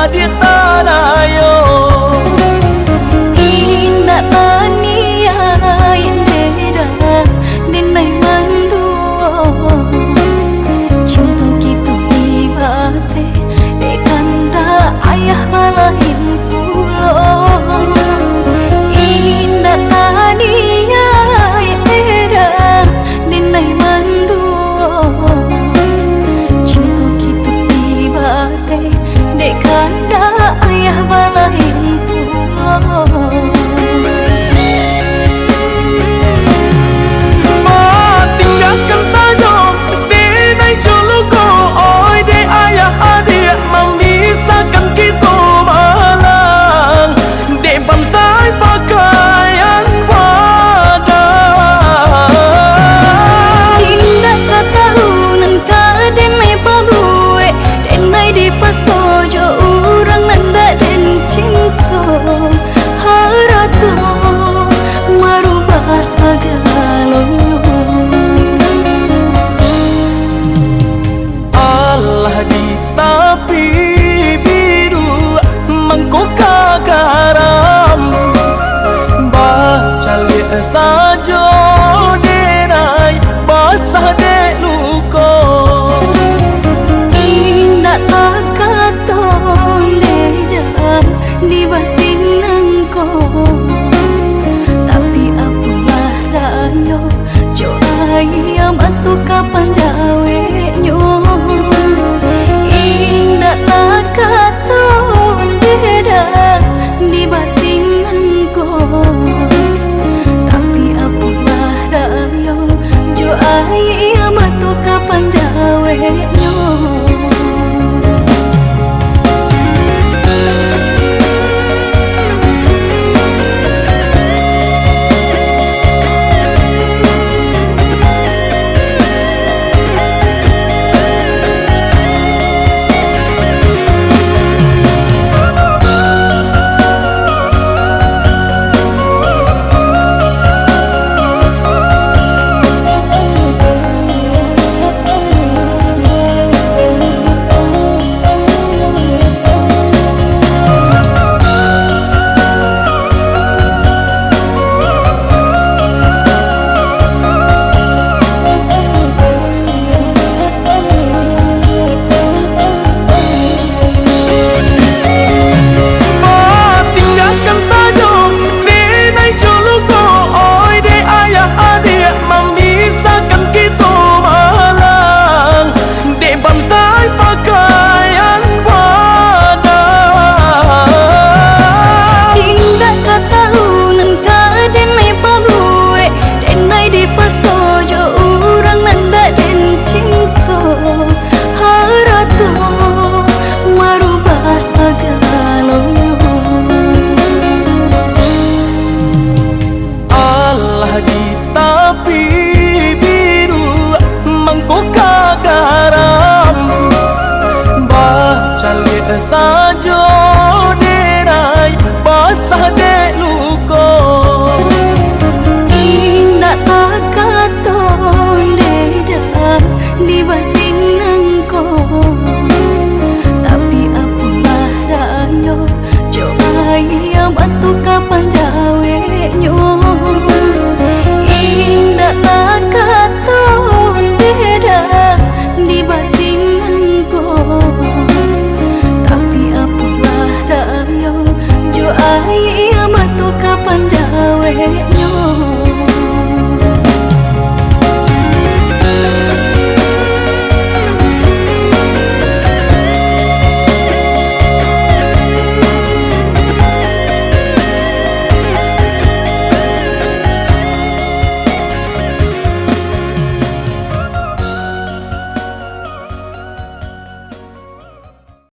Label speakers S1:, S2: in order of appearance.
S1: di tarayo
S2: indah tania indera denai manduo cinta gitu ibate dekanda ayah malahin pulo indah tania indera denai manduo cinta gitu ibate dekanda ayah malahin pulo pasojo urang nanda dan cinta harato merubah segala
S1: Allah di tapi biru mangko kagaram baca lihat saja derai basah de luko
S2: takaton dedam di batin engko tapi apalah rayo jo ayam atu kapan jawe nyo indah takaton dedam di batin engko tapi apalah rayo jo ayam atu kapan jawe nyo pasojo urang nanda dan cinta harato merubah segala
S1: Allah di tapi biru mangko kagaram baca lihat saja